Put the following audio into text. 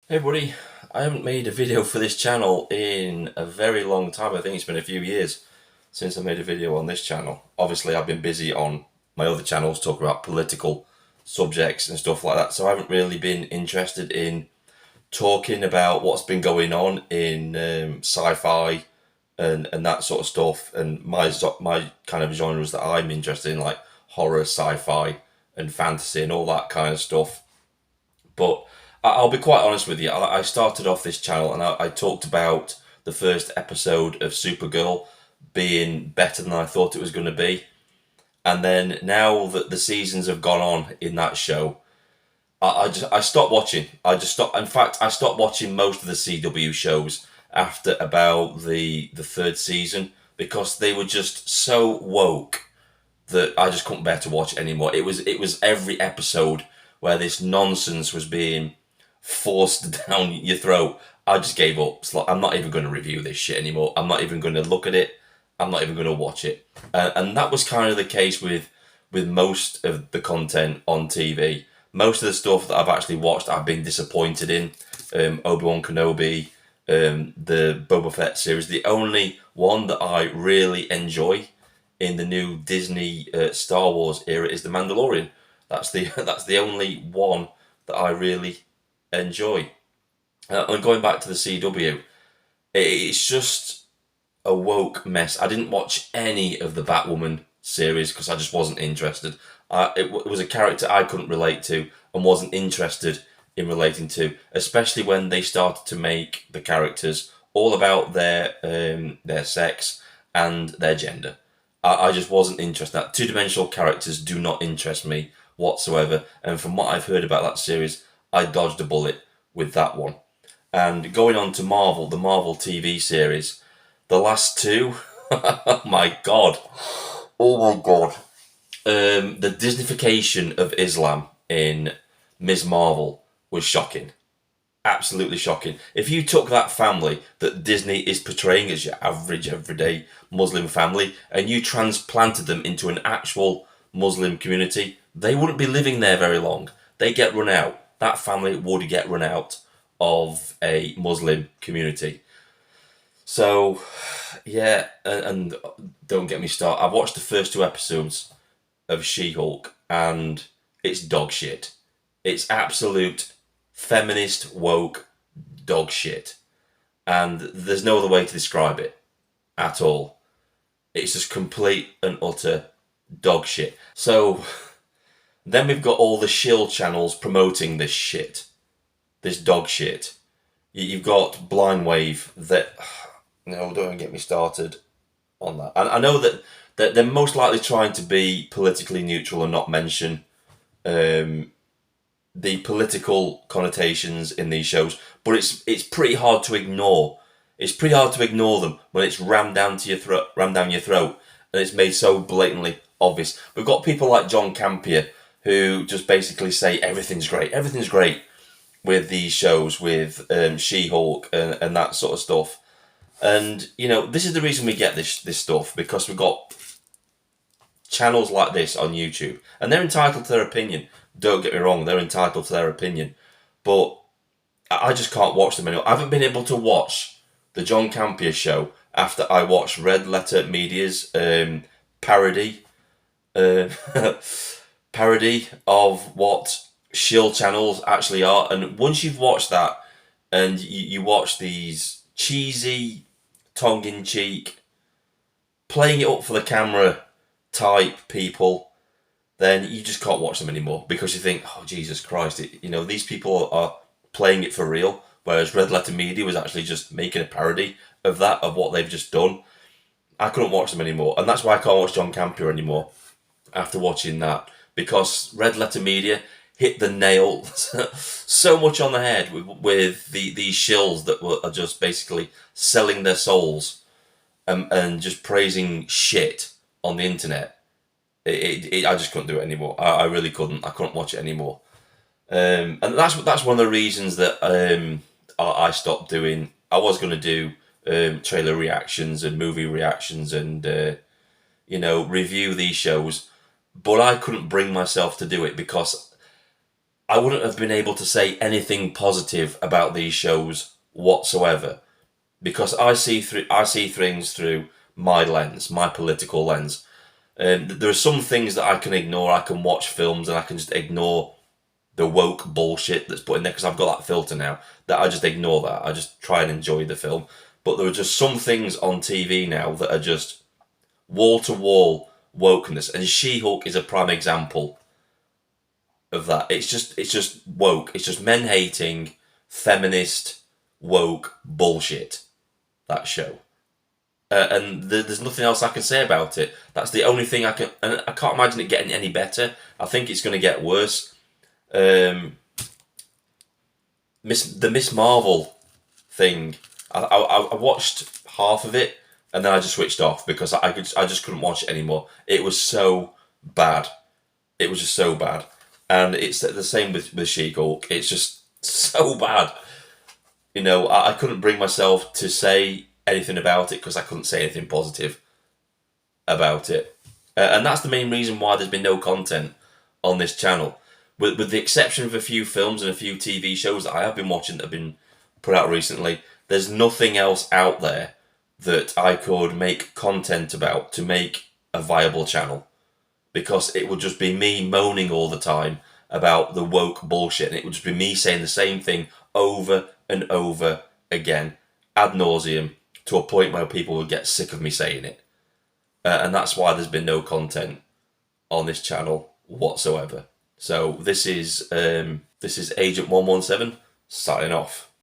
Hey buddy, I haven't made a video for this channel in a very long time. I think it's been a few years since I made a video on this channel. Obviously, I've been busy on my other channels talking about political subjects and stuff like that, so I haven't really been interested in talking about what's been going on in sci-fi and that sort of stuff, and my kind of genres that I'm interested in, like horror, sci-fi, and fantasy, and all that kind of stuff. But I'll be quite honest with you. I started off this channel and I talked about the first episode of Supergirl being better than I thought it was going to be. And then now that the seasons have gone on in that show, I stopped watching. I just stopped. In fact, I stopped watching most of the CW shows after about the third season because they were just so woke that I just couldn't bear to watch it anymore. It was every episode where this nonsense was being forced down your throat. I just gave up. It's like, I'm not even going to review this shit anymore. I'm not even going to look at it. I'm not even going to watch it. And that was kind of the case with most of the content on TV. Most of the stuff that I've actually watched, I've been disappointed in. Obi-Wan Kenobi, the Boba Fett series. The only one that I really enjoy in the new Disney Star Wars era is The Mandalorian. That's the that's the only one that I really enjoy. And going back to the CW, it's just a woke mess. I didn't watch any of the Batwoman series because I just wasn't interested. It was a character I couldn't relate to and wasn't interested in relating to, especially when they started to make the characters all about their sex and their gender. I just wasn't interested. That two-dimensional characters do not interest me whatsoever. And from what I've heard about that series, I dodged a bullet with that one. And going on to Marvel, the Marvel TV series, the last two, oh my god, oh my god. The Disneyfication of Islam in Ms. Marvel was shocking. Absolutely shocking. If you took that family that Disney is portraying as your average, everyday Muslim family and you transplanted them into an actual Muslim community, they wouldn't be living there very long. They get run out. That family would get run out of a Muslim community. So, yeah, and don't get me started. I've watched the first two episodes of She-Hulk and it's dog shit. It's absolute feminist woke dog shit. And there's no other way to describe it at all. It's just complete and utter dog shit. So then we've got all the shill channels promoting this shit. This dog shit. You've got Blind Wave that... No, don't get me started on that. And I know that they're most likely trying to be politically neutral and not mention the political connotations in these shows, but it's pretty hard to ignore. It's pretty hard to ignore them when it's rammed down to your throat, rammed down your throat, and it's made so blatantly obvious. We've got people like John Campion who just basically say everything's great with these shows, with She-Hulk and that sort of stuff. And you know, this is the reason we get this stuff because we've got channels like this on YouTube, and they're entitled to their opinion. Don't get me wrong, they're entitled to their opinion, but I just can't watch them anymore. I haven't been able to watch the John Campea show after I watched Red Letter Media's parody uh, parody of what shill channels actually are. And once you've watched that and you watch these cheesy, tongue-in-cheek, playing it up for the camera type people, then you just can't watch them anymore because you think, oh Jesus Christ, these people are playing it for real, whereas Red Letter Media was actually just making a parody of that, of what they've just done. I couldn't watch them anymore, and that's why I can't watch John Campion anymore after watching that, because Red Letter Media hit the nail so much on the head with these shills that are just basically selling their souls and just praising shit on the internet. I just couldn't do it anymore. I really couldn't. I couldn't watch it anymore. And that's one of the reasons that I stopped doing. I was going to do trailer reactions and movie reactions and review these shows, but I couldn't bring myself to do it because I wouldn't have been able to say anything positive about these shows whatsoever, because I see things through my lens, my political lens. There are some things that I can ignore. I can watch films and I can just ignore the woke bullshit that's put in there because I've got that filter now that I just ignore that. I just try and enjoy the film. But there are just some things on TV now that are just wall to wall wokeness, and She-Hulk is a prime example of that. It's just woke. It's just men hating, feminist, woke bullshit. That show. And there's nothing else I can say about it. That's the only thing I can, and I can't imagine it getting any better. I think it's going to get worse. Um, the Miss Marvel thing. I watched half of it and then I just switched off because I just couldn't watch it anymore. It was so bad. It was just so bad, and it's the same with She-Hulk. It's just so bad. You know, I couldn't bring myself to say anything about it because I couldn't say anything positive about it. And that's the main reason why there's been no content on this channel. With the exception of a few films and a few TV shows that I have been watching that have been put out recently, there's nothing else out there that I could make content about to make a viable channel. Because it would just be me moaning all the time about the woke bullshit, and it would just be me saying the same thing over and over again, ad nauseum, to a point where people would get sick of me saying it. And that's why there's been no content on this channel whatsoever. So this is Agent 117 signing off.